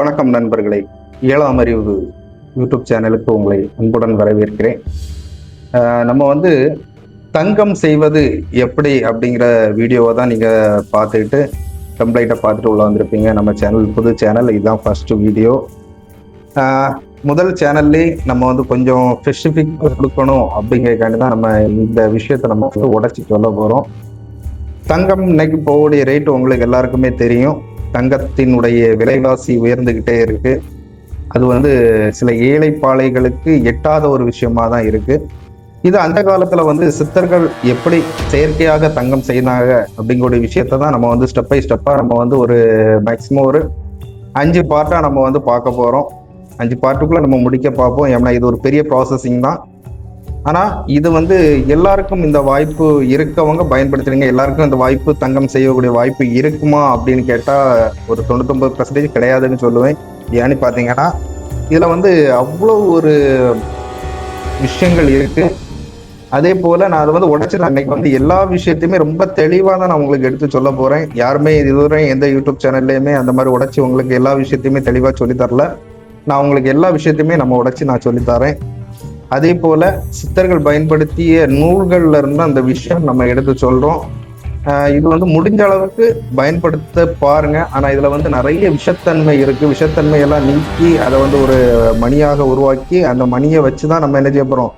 வணக்கம் நண்பர்களே, ஏழாம் அறிவு யூடியூப் சேனலுக்கு உங்களை அன்புடன் வரவேற்கிறேன். நம்ம தங்கம் செய்வது எப்படி அப்படிங்கிற வீடியோவை தான் நீங்கள் பார்த்துக்கிட்டு கம்ப்ளைண்ட்டை பார்த்துட்டு உள்ள வந்திருப்பீங்க. நம்ம சேனல் புது சேனல், இதுதான் ஃபர்ஸ்ட் வீடியோ. முதல் சேனல்லே நம்ம கொஞ்சம் ஸ்பெசிஃபிக் கொடுக்கணும் அப்படிங்கிறதுக்காண்டி தான் நம்ம இந்த விஷயத்தை நம்ம உடச்சி சொல்ல போகிறோம். தங்கம் இன்னைக்கு போகக்கூடிய ரேட்டு உங்களுக்கு எல்லாருக்குமே தெரியும். தங்கத்தினுடைய விலைவாசி உயர்ந்துகிட்டே இருக்கு. அது சில ஏழை பாளைகளுக்கு எட்டாத ஒரு விஷயமா தான் இருக்கு. இது அந்த காலத்துல சித்தர்கள் எப்படி செயற்கையாக தங்கம் செய்தாங்க அப்படிங்கிற விஷயத்தை தான் நம்ம ஸ்டெப் பை ஸ்டெப்பா நம்ம ஒரு மேக்சிமம் ஒரு 5 பார்ட்டா நம்ம பார்க்க போறோம். 5 பார்ட்டுக்குள்ள நம்ம முடிக்க பார்ப்போம். ஏன்னா இது ஒரு பெரிய ப்ராசஸிங் தான். ஆனா இது எல்லாருக்கும் இந்த வாய்ப்பு இருக்கவங்க பயன்படுத்துறீங்க. எல்லாருக்கும் இந்த வாய்ப்பு தங்கம் செய்யக்கூடிய வாய்ப்பு இருக்குமா அப்படின்னு கேட்டா ஒரு 99% கிடையாதுன்னு சொல்லுவேன். ஏன்னு பாத்தீங்கன்னா இதுல அவ்வளோ ஒரு விஷயங்கள் இருக்கு. அதே போல நான் அதை உடைச்சிட்டு அன்னைக்கு எல்லா விஷயத்தையுமே ரொம்ப தெளிவா தான் நான் உங்களுக்கு எடுத்து சொல்ல போறேன். யாருமே இதுவரை எந்த யூடியூப் சேனல்லையுமே அந்த மாதிரி உடைச்சி உங்களுக்கு எல்லா விஷயத்தையுமே தெளிவா சொல்லி தரல. நான் உங்களுக்கு எல்லா விஷயத்தையுமே நம்ம உடைச்சி நான் சொல்லித்தரேன். அதே போல சித்தர்கள் பயன்படுத்திய நூல்கள்ல இருந்து அந்த விஷயம் நம்ம எடுத்து சொல்றோம். இது முடிஞ்ச அளவுக்கு பயன்படுத்த பாருங்க. ஆனா இதுல நிறைய விஷத்தன்மை இருக்கு. விஷத்தன்மை எல்லாம் நீக்கி அதை ஒரு மணியாக உருவாக்கி அந்த மணியை வச்சுதான் நம்ம என்ன செய்ய போறோம்,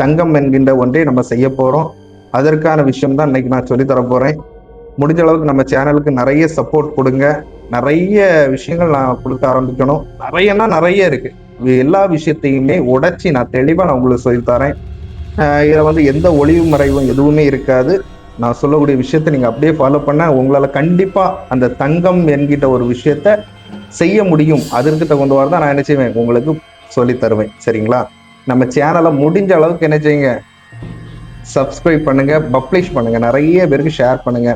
தங்கம் என்கின்ற ஒன்றை நம்ம செய்ய போறோம். அதற்கான விஷயம் தான் இன்னைக்கு நான் சொல்லித்தர போறேன். முடிஞ்ச அளவுக்கு நம்ம சேனலுக்கு நிறைய சப்போர்ட் கொடுங்க. நிறைய விஷயங்கள் நான் கொடுக்க ஆரம்பிக்கணும். நிறைய இருக்கு. எல்லா விஷயத்தையுமே உடைச்சி நான் தெளிவா நான் உங்களுக்கு சொல்லித்தரேன். இதை எந்த ஒளிவு மறைவும் எதுவுமே இருக்காது. நான் சொல்லக்கூடிய விஷயத்த நீங்க அப்படியே ஃபாலோ பண்ண உங்களால கண்டிப்பா அந்த தங்கம் என்கிட்ட ஒரு விஷயத்த செய்ய முடியும். அதற்கு தகுந்த தான் நான் என்ன செய்வேன், உங்களுக்கு சொல்லி தருவேன். சரிங்களா? நம்ம சேனலை முடிஞ்ச அளவுக்கு என்ன செய்யுங்க, சப்ஸ்கிரைப் பண்ணுங்க, பப்ளிஷ் பண்ணுங்க, நிறைய பேருக்கு ஷேர் பண்ணுங்க.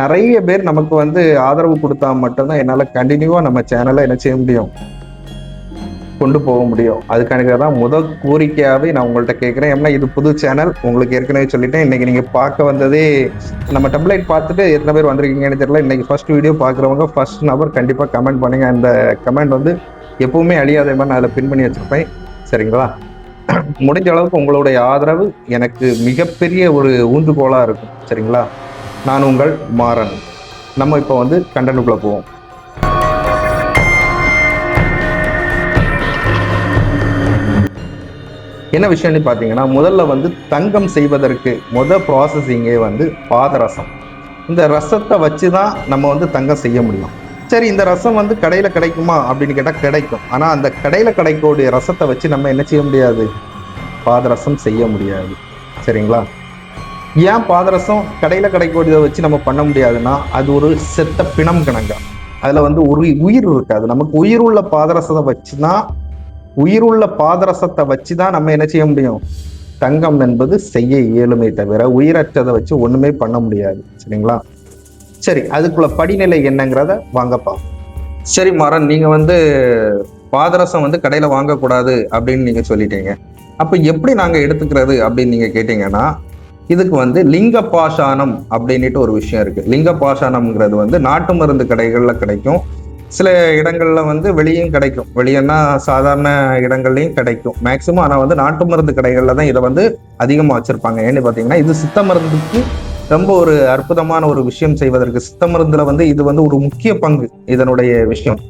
நிறைய பேர் நமக்கு ஆதரவு கொடுத்தா மட்டும்தான் என்னால கண்டினியூவா நம்ம சேனலை என்ன செய்ய முடியும், கொண்டு போக முடியும். அதுக்கான தான் முதல் கோரிக்கையாவே நான் உங்கள்கிட்ட கேட்கிறேன். ஏன்னா இது புது சேனல், உங்களுக்கு ஏற்கனவே சொல்லிட்டேன். இன்னைக்கு நீங்க பார்க்க வந்ததே நம்ம டெம்ப்ளேட் பார்த்துட்டு எத்தனை பேர் வந்திருக்கீங்கன்னு தெரியல. இன்னைக்கு ஃபர்ஸ்ட் வீடியோ பார்க்குறவங்க ஃபர்ஸ்ட் நபர் கண்டிப்பா கமெண்ட் பண்ணுங்க. அந்த கமெண்ட் எப்பவுமே அழியாத மாதிரி நான் அதில் பின் பண்ணி வச்சிருப்பேன். சரிங்களா? முடிஞ்ச அளவுக்கு உங்களுடைய ஆதரவு எனக்கு மிகப்பெரிய ஒரு ஊன்றுகோலா இருக்கும். சரிங்களா? நான் உங்கள் மாறன். நம்ம இப்போ கண்டென்ட்டுக்குள்ள போவோம். என்ன விஷயம்னு பார்த்தீங்கன்னா, முதல்ல தங்கம் செய்வதற்கு ப்ராசஸிங்கே பாதரசம். இந்த ரசத்தை வச்சு தான் நம்ம தங்கம் செய்ய முடியும். சரி, இந்த ரசம் கடையில கிடைக்குமா அப்படின்னு கேட்டால் கிடைக்கும். ஆனா அந்த கடையில கிடைக்கக்கூடிய ரசத்தை வச்சு நம்ம என்ன செய்ய முடியாது, பாதரசம் செய்ய முடியாது. சரிங்களா? ஏன் பாதரசம் கடையில கிடைக்கக்கூடியதை வச்சு நம்ம பண்ண முடியாதுன்னா, அது ஒரு செத்த பிணம் கணங்க. அதுல ஒரு உயிர் இருக்காது. நமக்கு உயிருள்ள பாதரசத்தை வச்சுதான், உயிருள்ள பாதரசத்தை வச்சுதான் நம்ம என்ன செய்ய முடியும், தங்கம் என்பது செய்ய இயலுமே தவிர உயிரற்றதை வச்சு ஒண்ணுமே பண்ண முடியாது. சரிங்களா? சரி, அதுக்குள்ள படிநிலை என்னங்கிறத வாங்கப்பா. சரி மாறன், நீங்க பாதரசம் கடையில வாங்கக்கூடாது அப்படின்னு நீங்க சொல்லிட்டீங்க. அப்ப எப்படி நாங்க எடுத்துக்கிறது அப்படின்னு நீங்க கேட்டீங்கன்னா, இதுக்கு லிங்க பாஷாணம் அப்படின்ட்டு ஒரு விஷயம் இருக்கு. லிங்க பாஷாணம்ங்கிறது நாட்டு மருந்து கடைகள்ல கிடைக்கும். சில இடங்கள்ல வெளியும் கிடைக்கும். வெளியன்னா சாதாரண இடங்கள்லயும் கிடைக்கும் மேக்சிமம். ஆனா நாட்டு மருந்து கடைகள்ல தான் இதை அதிகமா வச்சிருப்பாங்க. ஏன்னு பாத்தீங்கன்னா, இது சித்த மருந்துக்கு ரொம்ப ஒரு அற்புதமான ஒரு விஷயம் செய்வதற்கு. சித்த மருந்துல இது ஒரு முக்கிய பங்கு. இதனுடைய விஷயம்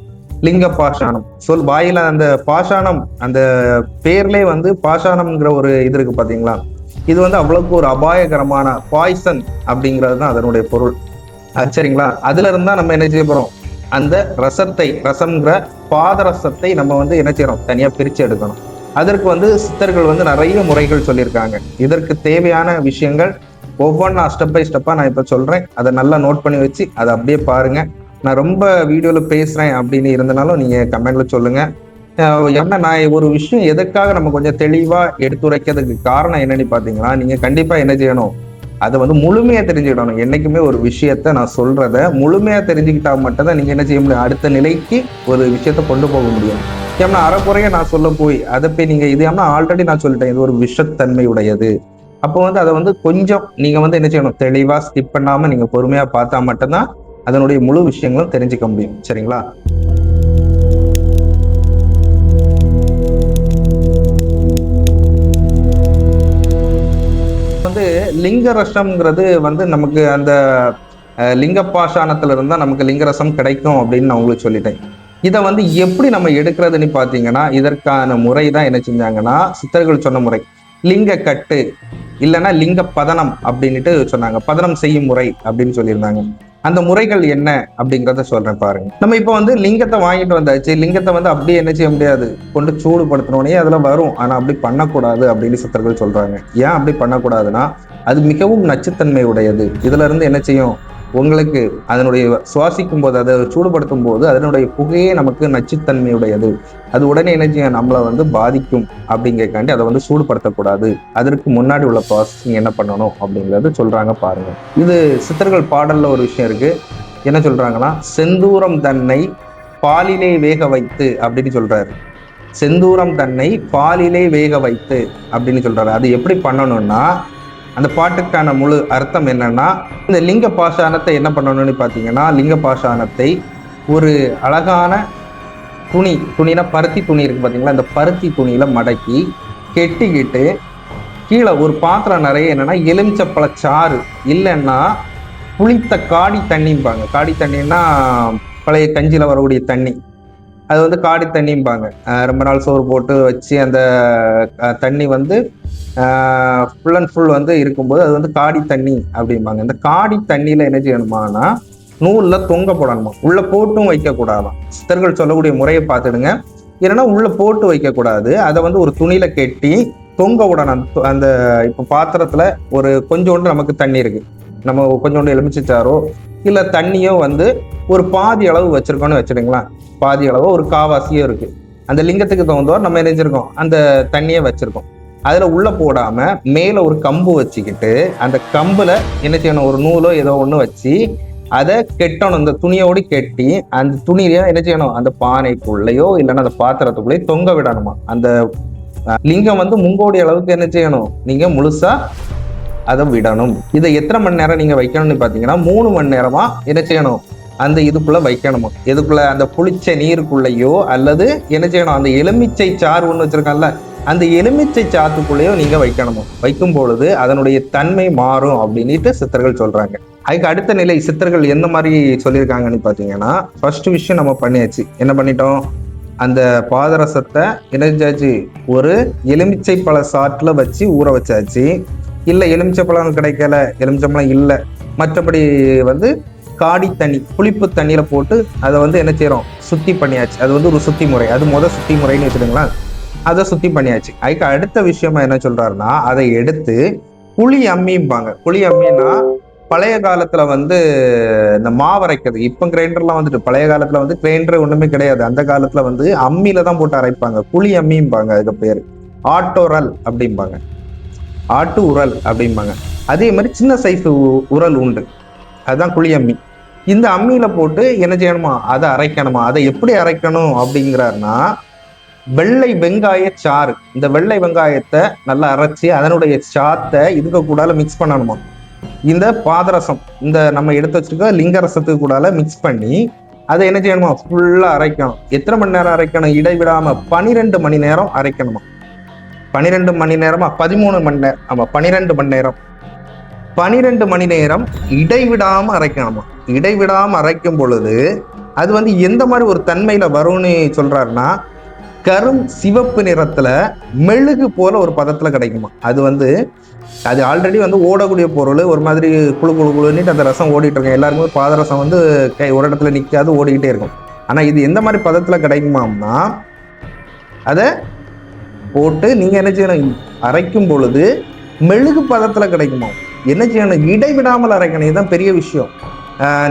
லிங்க பாஷாணம் சொல் வாயில அந்த பாஷாணம், அந்த பேர்லயே பாஷாணம்ங்கிற ஒரு இது இருக்கு பாத்தீங்களா. இது அவ்வளவுக்கு ஒரு அபாயகரமான பாய்சன் அப்படிங்கிறது தான் அதனுடைய பொருள். சரிங்களா? அதுல இருந்தா நம்ம என்ன செய்ய போறோம், அந்த ரசம்ங்கிற பாதரசத்தை நம்ம என்ன செய்யறோம், தனியா பிரிச்சு எடுக்கணும். அதற்கு சித்தர்கள் நிறைய முறைகள் சொல்லியிருக்காங்க. இதற்கு தேவையான விஷயங்கள் ஒவ்வொன்றா ஸ்டெப் பை ஸ்டெப்பா நான் இப்ப சொல்றேன். அதை நல்லா நோட் பண்ணி வச்சு அதை அப்படியே பாருங்க. நான் ரொம்ப வீடியோல பேசுறேன் அப்படின்னு இருந்தனாலும் நீங்க கமெண்ட்ல சொல்லுங்க. ஏன்னா நான் ஒரு விஷயம் எதுக்காக நம்ம கொஞ்சம் தெளிவா எடுத்துரைக்கிறதுக்கு காரணம் என்னன்னு பாத்தீங்கன்னா, நீங்க கண்டிப்பா என்ன செய்யணும், அதை முழுமையா தெரிஞ்சுக்கிடணும். என்னைக்குமே ஒரு விஷயத்த நான் சொல்றத முழுமையா தெரிஞ்சுக்கிட்டா மட்டும்தான் நீங்க என்ன செய்ய முடியும், அடுத்த நிலைக்கு ஒரு விஷயத்த கொண்டு போக முடியும். ஏன்னா அறக்குறைய நான் சொல்ல போய் அதை போய் நீங்க இது ஏன்னா ஆல்ரெடி நான் சொல்லிட்டேன், இது ஒரு விஷத்தன்மை உடையது. அப்போ அதை கொஞ்சம் நீங்க என்ன செய்யணும், தெளிவா ஸ்கிப் பண்ணாம நீங்க பொறுமையா பார்த்தா மட்டும்தான் அதனுடைய முழு விஷயங்களும் தெரிஞ்சுக்க முடியும். சரிங்களா? வந்து லிங்க ரசம்ங்கிறது வந்து நமக்கு அந்த லிங்க பாஷாணத்துல இருந்தா நமக்கு லிங்கரசம் கிடைக்கும் அப்படின்னு நான் உங்களுக்கு சொல்லிட்டேன். இதை வந்து எப்படி நம்ம எடுக்கிறதுன்னு பார்த்தீங்கன்னா, இதற்கான முறை தான் என்ன செஞ்சாங்கன்னா, சித்தர்கள் சொன்ன முறை லிங்க கட்டு இல்லைன்னா லிங்க பதனம் அப்படின்ட்டு சொன்னாங்க. பதனம் செய்யும் முறை அப்படின்னு சொல்லியிருந்தாங்க. அந்த முறைகள் என்ன அப்படிங்கிறத சொல்றேன் பாருங்க. நம்ம இப்போ வந்து லிங்கத்தை வாங்கிட்டு வந்தாச்சு. லிங்கத்தை வந்து அப்படியே என்ன செய்ய முடியாது, கொண்டு சூடுபடுத்தினோடனே அதுல வரும். ஆனா அப்படி பண்ணக்கூடாது அப்படின்னு சித்தர்கள் சொல்றாங்க. ஏன் அப்படி பண்ணக்கூடாதுன்னா, அது மிகவும் நச்சுத்தன்மை உடையது. இதுல இருந்து என்ன செய்யும், உங்களுக்கு அதனுடைய சுவாசிக்கும் போது, அதை சூடுபடுத்தும் போது அதனுடைய புகையே நமக்கு நச்சுத்தன்மையுடையது. அது உடனே என்ன செய்யும், நம்மளை வந்து பாதிக்கும். அப்படிங்கிறக்காண்டி அதை வந்து சூடுபடுத்தக்கூடாது. அதற்கு முன்னாடி உள்ள ப்ராசஸிங் என்ன பண்ணணும் அப்படிங்கிறது சொல்றாங்க பாருங்க. இது சித்தர்கள் பாடல்ல ஒரு விஷயம் இருக்கு. என்ன சொல்றாங்கன்னா, செந்தூரம் தன்னை பாலிலே வேக வைத்து அப்படின்னு சொல்றாரு. செந்தூரம் தன்னை பாலிலே வேக வைத்து அப்படின்னு சொல்றாரு. அது எப்படி பண்ணணும்னா, அந்த பாட்டுக்கான முழு அர்த்தம் என்னன்னா, இந்த லிங்க பாஷாணத்தை என்ன பண்ணணும்னு பார்த்தீங்கன்னா, லிங்க பாஷாணத்தை ஒரு அழகான துணினா பருத்தி துணி இருக்கு பார்த்தீங்களா, அந்த பருத்தி துணியில மடக்கி கெட்டிக்கிட்டு கீழே ஒரு பாத்திரம் நிறைய என்னன்னா எலுமிச்சப்பழ சாறு இல்லைன்னா புளித்த காடி தண்ணிம்பாங்க. காடி தண்ணின்னா பழைய கஞ்சியில் வரக்கூடிய தண்ணி. அது வந்து காடி தண்ணிம்பாங்க. ரொம்ப நாள் சோறு போட்டு வச்சு அந்த தண்ணி வந்து ஃபுல் அண்ட் ஃபுல் வந்து இருக்கும்போது அது வந்து காடி தண்ணி அப்படிம்பாங்க. இந்த காடி தண்ணியில என்ன செய்யணுமானா, நூல்ல தொங்க போடணுமா. உள்ள போட்டும் வைக்கக்கூடாதாம். சித்தர்கள் சொல்லக்கூடிய முறையை பார்த்துடுங்க. ஏன்னா உள்ள போட்டு வைக்கக்கூடாது. அதை வந்து ஒரு துணியில கெட்டி தொங்க விடணும். அந்த இப்போ பாத்திரத்துல ஒரு கொஞ்சோண்டு நமக்கு தண்ணி இருக்கு, நம்ம கொஞ்சோண்டு எலுமிச்சைச்சாரோ இல்ல தண்ணியோ வந்து ஒரு பாதி அளவு வச்சிருக்கோம்னு வச்சிருங்களா, பாதி அளவோ ஒரு காவாசியோ இருக்கு. அந்த லிங்கத்துக்கு தகுந்தவாறு நம்ம நினைச்சிருக்கோம் அந்த தண்ணியை வச்சிருக்கோம். அதுல உள்ள போடாம மேல ஒரு கம்பு வச்சுக்கிட்டு அந்த கம்புல என்ன செய்யணும், ஒரு நூலோ ஏதோ ஒண்ணு வச்சு அதை கெட்டணும். இந்த துணியோடு கெட்டி அந்த துணியில என்ன செய்யணும், அந்த பானைக்குள்ளேயோ இல்லைன்னா அந்த பாத்திரத்துக்குள்ளேயோ தொங்க விடணுமா. அந்த லிங்கம் வந்து முங்கோடி அளவுக்கு என்ன செய்யணும், நீங்க முழுசா அதை விடணும். இதை எத்தனை மணி நேரம் நீங்க வைக்கணும்னு பாத்தீங்கன்னா 3 மணி நேரமா என்ன செய்யணும், அந்த இதுக்குள்ள வைக்கணுமா. எதுக்குள்ள, அந்த புளிச்ச நீருக்குள்ளேயோ அல்லது என்ன செய்யணும், அந்த எலுமிச்சை சாறு ஒண்ணு வச்சிருக்காங்கல்ல, அந்த எலுமிச்சை சாத்துக்குள்ளேயோ நீங்க வைக்கணுமா. வைக்கும் பொழுது அதனுடைய தன்மை மாறும் அப்படின்ட்டு சித்தர்கள் சொல்றாங்க. அதுக்கு அடுத்த நிலை சித்தர்கள் எந்த மாதிரி சொல்லியிருக்காங்கன்னு பாத்தீங்கன்னா, ஃபர்ஸ்ட் விஷயம் நம்ம பண்ணியாச்சு. என்ன பண்ணிட்டோம், அந்த பாதரசத்தை இணைச்சாச்சு, ஒரு எலுமிச்சை பழ சாற்றுல வச்சு ஊற வச்சாச்சு. இல்லை எலுமிச்சை பழம் கிடைக்கல, எலுமிச்சம்பழம் இல்லை, மற்றபடி வந்து காடி தண்ணி புளிப்பு தண்ணியில போட்டு அதை வந்து என்ன செய்யறோம், சுத்தி பண்ணியாச்சு. அது வந்து ஒரு சுத்தி முறை. அது சுத்தி முறைன்னு வச்சுடுங்களா, அதை சுத்தி பண்ணியாச்சு. அதுக்கு அடுத்த விஷயமா என்ன சொல்றாருன்னா, அதை எடுத்து புளி அம்மிம்பாங்க. புளி அம்மின்னா பழைய காலத்துல வந்து இந்த மாவரைக்கிறது, இப்ப கிரைண்டர்லாம் வந்துட்டு, பழைய காலத்துல வந்து கிரைண்டர் ஒண்ணுமே கிடையாது. அந்த காலத்துல வந்து அம்மியில தான் போட்டு அரைப்பாங்க. புளி அம்மிம்பாங்க. அதுக்கு பேரு ஆட்டோரல் அப்படிம்பாங்க, ஆட்டு உரல் அப்படிம்பாங்க. அதே மாதிரி சின்ன சைஸ் உரல் உண்டு, அதுதான் குழி அம்மி. இந்த அம்மியில போட்டு என்ன செய்யணுமா, அதை அரைக்கணுமா. அதை எப்படி அரைக்கணும் அப்படிங்கிறாருன்னா, வெள்ளை வெங்காய சாறு, இந்த வெள்ளை வெங்காயத்தை நல்லா அரைச்சி அதனுடைய சாத்தை இதுக்கு கூடால மிக்ஸ் பண்ணணுமா. இந்த பாதரசம், இந்த நம்ம எடுத்து வச்சிருக்க லிங்க ரசத்துக்கு கூடால மிக்ஸ் பண்ணி அதை என்ன செய்யணுமா, ஃபுல்லா அரைக்கணும். எத்தனை மணி நேரம் அரைக்கணும், இடைவிடாம 12 மணி நேரம் அரைக்கணுமா. 12 மணி நேரமா, 13 மணி நேரம், ஆமா 12 மணி நேரம். 12 மணி நேரம் இடைவிடாம அரைக்கணுமா. இடைவிடாம அரைக்கும் பொழுது அது வந்து எந்த மாதிரி ஒரு தன்மையில வரும்னு சொல்றாருன்னா, கரும் சிவப்பு நிறத்துல மெழுகு போல ஒரு பதத்துல கிடைக்குமா. அது வந்து அது ஆல்ரெடி வந்து ஓடக்கூடிய பொருள், ஒரு மாதிரி குழு குழு குழுன்னுட்டு அந்த ரசம் ஓடிட்டு இருக்கும். எல்லாருமே பாதரசம் வந்து ஒரு இடத்துல நிற்காது, ஓடிக்கிட்டே இருக்கும். ஆனா இது எந்த மாதிரி பதத்துல கிடைக்குமாம்னா, அதை போட்டு நீங்க என்ன செய்யணும், அரைக்கும் பொழுது மெழுகு பதத்துல கிடைக்குமா. என்ன செய்யணும், இடைவிடாமல் அரைக்கணும். இதுதான் பெரிய விஷயம்.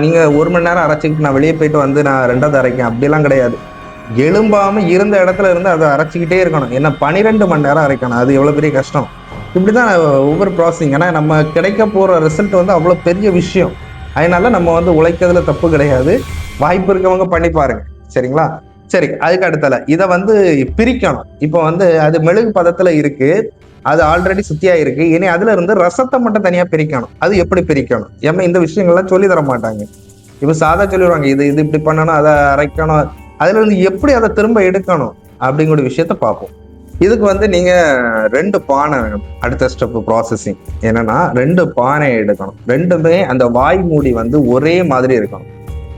நீங்க 1 மணி நேரம் அரைச்சிக்கிட்டு நான் வெளியே போயிட்டு வந்து நான் 2வது அரைக்கேன் அப்படிலாம் கிடையாது. எழும்பாம இருந்த இடத்துல இருந்து அதை அரைச்சிக்கிட்டே இருக்கணும். ஏன்னா 12 மணி நேரம் அரைக்கணும். அது எவ்வளவு பெரிய கஷ்டம். இப்படிதான் ஒவ்வொரு ப்ராசஸிங். ஏன்னா நம்ம கிடைக்க போற ரிசல்ட் வந்து அவ்வளவு பெரிய விஷயம். அதனால நம்ம வந்து உழைக்கிறதுல தப்பு கிடையாது. வாய்ப்பு இருக்கவங்க பண்ணி பாருங்க, சரிங்களா. சரி, அதுக்கு அடுத்தல இதை வந்து பிரிக்கணும். இப்போ வந்து அது மெழுகு பதத்துல இருக்கு, அது ஆல்ரெடி சுத்தியா இருக்கு. இனி அதுல இருந்து ரசத்தை மட்டும் தனியா பிரிக்கணும். அது எப்படி பிரிக்கணும், ஏன்னா இந்த விஷயங்கள்லாம் சொல்லி தர மாட்டாங்க. இப்ப சாதா சொல்லிடுவாங்க, இது இப்படி பண்ணணும், அதை அரைக்கணும். அதுல இருந்து எப்படி அதை திரும்ப எடுக்கணும் அப்படிங்கிற விஷயத்த பார்ப்போம். இதுக்கு வந்து நீங்க 2 பானை வேணும். அடுத்த ஸ்டெப் ப்ராசஸிங் என்னன்னா 2 பானையை எடுக்கணும். ரெண்டுமே அந்த வாய் மூடி வந்து ஒரே மாதிரி இருக்கணும்.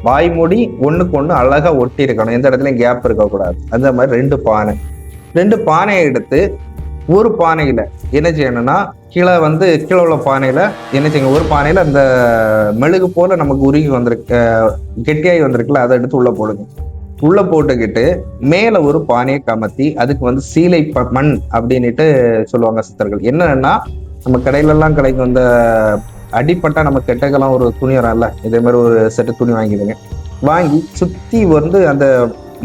வாய் மூடி ஒண்ணுக்கு ஒண்ணு அழகா ஒட்டி இருக்கணும், எந்த இடத்துலயும் கேப் இருக்கக்கூடாது. அந்த மாதிரி 2 பானையை எடுத்து ஒரு பானையில என்ன செய்யணும்னா கீழே உள்ள பானையில என்ன செய்யுங்க, ஒரு பானையில அந்த மெழுகு போல நமக்கு உருகி வந்திருக்கு, கெட்டியாகி வந்திருக்குல்ல, அதை எடுத்து உள்ள போடுங்க. உள்ள போட்டுக்கிட்டு மேல ஒரு பானையை கமத்தி அதுக்கு சீலை மண் அப்படின்னுட்டு சொல்லுவாங்க சித்தர்கள். என்னன்னா நம்ம கடையில எல்லாம் கிடைக்கும், அந்த அடிப்பட்டா நம்ம கெட்டக்கெல்லாம் ஒரு துணி வரல, இதே மாதிரி ஒரு செட்டு துணி வாங்கிடுங்க. வாங்கி சுத்தி அந்த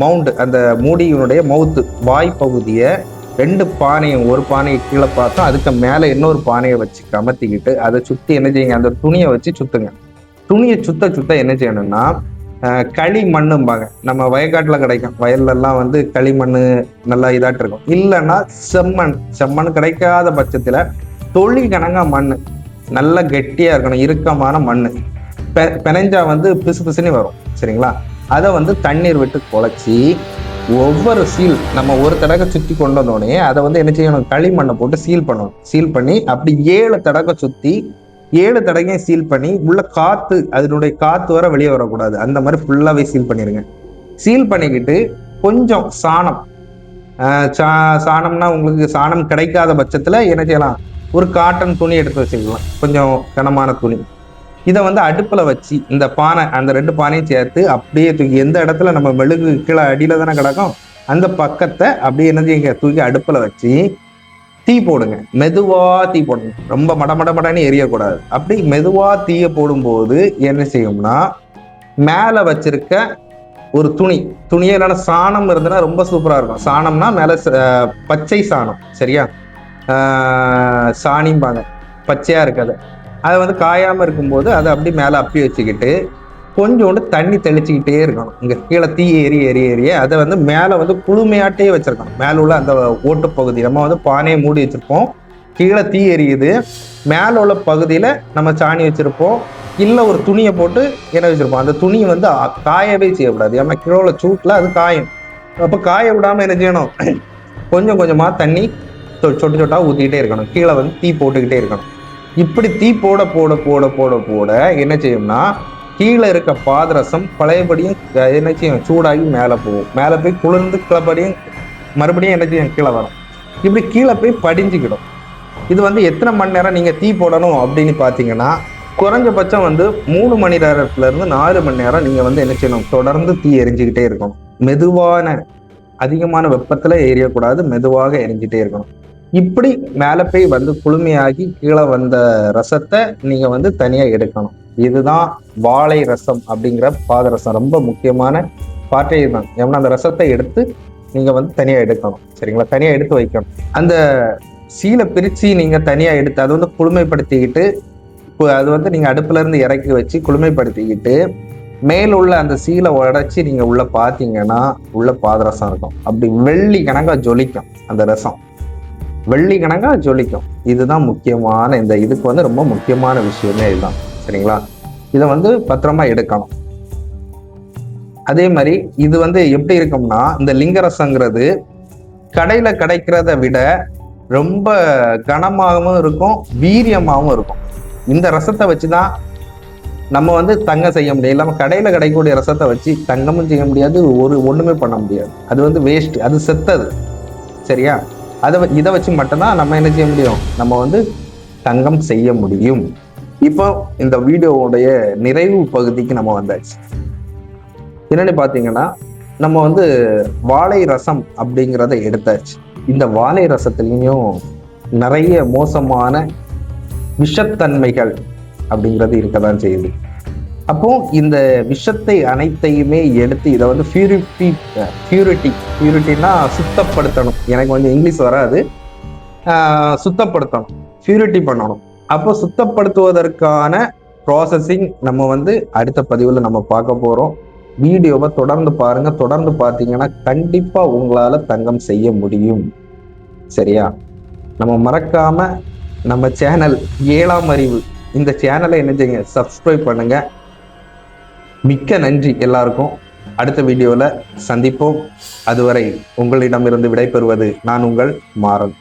மவுண்ட், அந்த மூடியினுடைய மவுத்து வாய் பகுதியை 2 பானையும், ஒரு பானையை கீழே பார்த்தோம், அதுக்கு மேல இன்னொரு பானையை வச்சு கமத்திக்கிட்டு அதை சுத்தி என்ன செய்யுங்க, அந்த துணியை வச்சு சுத்துங்க. துணியை சுத்த என்ன செய்யணும்னா களிமண்ணும்பாங்க, நம்ம வயக்காட்டுல கிடைக்கும், வயல்ல எல்லாம் களிமண் நல்லா இதாட்டு இருக்கும். இல்லைன்னா செம்மண் கிடைக்காத பட்சத்துல தொழி கணங்கா மண் நல்லா கெட்டியா இருக்கணும், இறுக்கமான மண். பெனஞ்சா பிசு பிசுன்னு வரும், சரிங்களா? அதை தண்ணீர் விட்டு குழச்சி ஒவ்வொரு சீல் நம்ம ஒரு தடவை சுத்தி கொண்டு வந்தோடனே அதை என்ன செய்யணும், களிமண்ணை போட்டு சீல் பண்ணணும். சீல் பண்ணி அப்படி 7 தடவை சுத்தி 7 தடவையும் சீல் பண்ணி உள்ள காத்து, அதனுடைய காத்து வர வெளியே வரக்கூடாது, அந்த மாதிரி ஃபுல்லாவே சீல் பண்ணிருங்க. சீல் பண்ணிக்கிட்டு கொஞ்சம் சாணம்னா உங்களுக்கு சாணம் கிடைக்காத பட்சத்துல என்ன செய்யலாம், ஒரு காட்டன் துணி எடுத்து வச்சுக்கலாம், கொஞ்சம் கனமான துணி. இதை அடுப்புல வச்சு இந்த பானை, அந்த 2 பானையும் சேர்த்து அப்படியே தூக்கி, எந்த இடத்துல நம்ம மெழுகு கீழே அடியில தானே கிடக்கும், அந்த பக்கத்தை அப்படியே என்ன செய்யுங்க, தூக்கி அடுப்புல வச்சு தீ போடுங்க. மெதுவா தீ போடணும், ரொம்ப மடமடன்னு எரியக்கூடாது. அப்படி மெதுவா தீய போடும்போது என்ன செய்யும்னா மேல வச்சிருக்க ஒரு துணியே இல்லைன்னா சாணம் இருந்ததுன்னா ரொம்ப சூப்பரா இருக்கும். சாணம்னா மேல பச்சை சாணம், சரியா? சாணிம்பாங்க, பச்சையா இருக்காது. அதை காயாம இருக்கும்போது அதை அப்படி மேல அப்பி வச்சுக்கிட்டு கொஞ்சோண்டு தண்ணி தெளிச்சுக்கிட்டே இருக்கணும். இங்க கீழே தீ எரிய அதை மேல குளுமையாட்டே வச்சிருக்கணும். மேல உள்ள அந்த ஓட்டு பகுதி, நம்ம பானையை மூடி வச்சிருப்போம், கீழே தீ எரியுது, மேல உள்ள பகுதியில நம்ம சாணி வச்சிருப்போம், இல்ல ஒரு துணியை போட்டு என்ன வச்சிருப்போம். அந்த துணி காயவே செய்யக்கூடாது, ஏன்னா கீழே உள்ள சூட்ல அது காயும். அப்ப காய விடாம என்ன செய்யணும், கொஞ்சம் கொஞ்சமா தண்ணி சொட்டு சொட்டா ஊத்திக்கிட்டே இருக்கணும், கீழே தீ போட்டுக்கிட்டே இருக்கணும். இப்படி தீ போட போட போட போட போட என்ன செய்யும்னா கீழே இருக்க பாதரசம் பழையபடியும் என்ன செய்யும், சூடாகி மேலே போகும். மேலே போய் குளிர்ந்து கிளப்படியும் மறுபடியும் என்ன செய்யும், கீழே வரும். இப்படி கீழே போய் படிஞ்சுக்கிடும். இது எத்தனை மணி நேரம் நீங்க தீ போடணும் அப்படின்னு பாத்தீங்கன்னா குறைஞ்சபட்சம் 3 மணி நேரத்துல இருந்து 4 மணி நேரம் நீங்க என்ன செய்யணும், தொடர்ந்து தீ எரிஞ்சுக்கிட்டே இருக்கணும். மெதுவான அதிகமான வெப்பத்துல எரியக்கூடாது, மெதுவாக எரிஞ்சுட்டே இருக்கணும். இப்படி மேல போய் குளுமையாகி கீழே வந்த ரசத்தை நீங்க தனியா எடுக்கணும். இதுதான் வாழை ரசம் அப்படிங்கிற பாதரசம். ரொம்ப முக்கியமான பார்ட்டே இதுதான். ஏன்னா அந்த ரசத்தை எடுத்து நீங்க தனியா எடுக்கணும், சரிங்களா? தனியா எடுத்து வைக்கணும். அந்த சீலை பிரிச்சு நீங்க தனியா எடுத்து அதை குளுமைப்படுத்திக்கிட்டு அது நீங்க அடுப்புல இருந்து இறக்கி வச்சு குளுமைப்படுத்திக்கிட்டு மேல உள்ள அந்த சீலை உடைச்சி நீங்க உள்ள பாத்தீங்கன்னா உள்ள பாதரசம் இருக்கும். அப்படி வெள்ளி கணக்கா ஜொலிக்கும், அந்த ரசம் வெள்ளி கணக்கா ஜொலிக்கும். இதுதான் முக்கியமான இதுக்கு ரொம்ப முக்கியமான விஷயமே இதுதான், சரிங்களா? இதை பத்திரமா எடுக்கணும். அதே மாதிரி இது எப்படி இருக்கும்னா இந்த லிங்கரசங்கிறது கடையில கிடைக்கிறத விட ரொம்ப கனமாகவும் இருக்கும், வீரியமாகவும் இருக்கும். இந்த ரசத்தை வச்சுதான் நம்ம தங்கம் செய்ய முடியும். இல்லாம கடையில கிடைக்கக்கூடிய ரசத்தை வச்சு தங்கமும் செய்ய முடியாது, ஒண்ணுமே பண்ண முடியாது. அது வேஸ்ட், அது செத்தது, சரியா? இதை வச்சு மட்டும்தான் நம்ம என்ன செய்ய முடியும், நம்ம தங்கம் செய்ய முடியும். இப்போ இந்த வீடியோவுடைய நிறைவு பகுதிக்கு நம்ம வந்தாச்சு. என்னன்னு பாத்தீங்கன்னா நம்ம வாழை ரசம் அப்படிங்கிறத எடுத்தாச்சு. இந்த வாழை ரசத்துலயும் நிறைய மோசமான விஷத்தன்மைகள் அப்படிங்கிறது இருக்கதான் செய்யுது. அப்போ இந்த விஷத்தை அனைத்தையுமே எடுத்து இதை பியூரிட்டினா சுத்தப்படுத்தணும். எனக்கு இங்கிலீஷ் வராது, சுத்தப்படுத்தணும், பியூரிட்டி பண்ணணும். அப்போ சுத்தப்படுத்துவதற்கான ப்ராசஸிங் நம்ம அடுத்த பதிவில் நம்ம பார்க்க போறோம். வீடியோவை தொடர்ந்து பாருங்க. தொடர்ந்து பார்த்தீங்கன்னா கண்டிப்பா உங்களால தங்கம் செய்ய முடியும், சரியா? நம்ம மறக்காம நம்ம சேனல் 7ஆம் அறிவு இந்த சேனலை என்ன செய்யுங்க, சப்ஸ்கிரைப் பண்ணுங்க. மிக்க நன்றி எல்லாருக்கும். அடுத்த வீடியோவில் சந்திப்போம். அதுவரை உங்களிடமிருந்து விடைபெறுவது நான் உங்கள் மாறன்.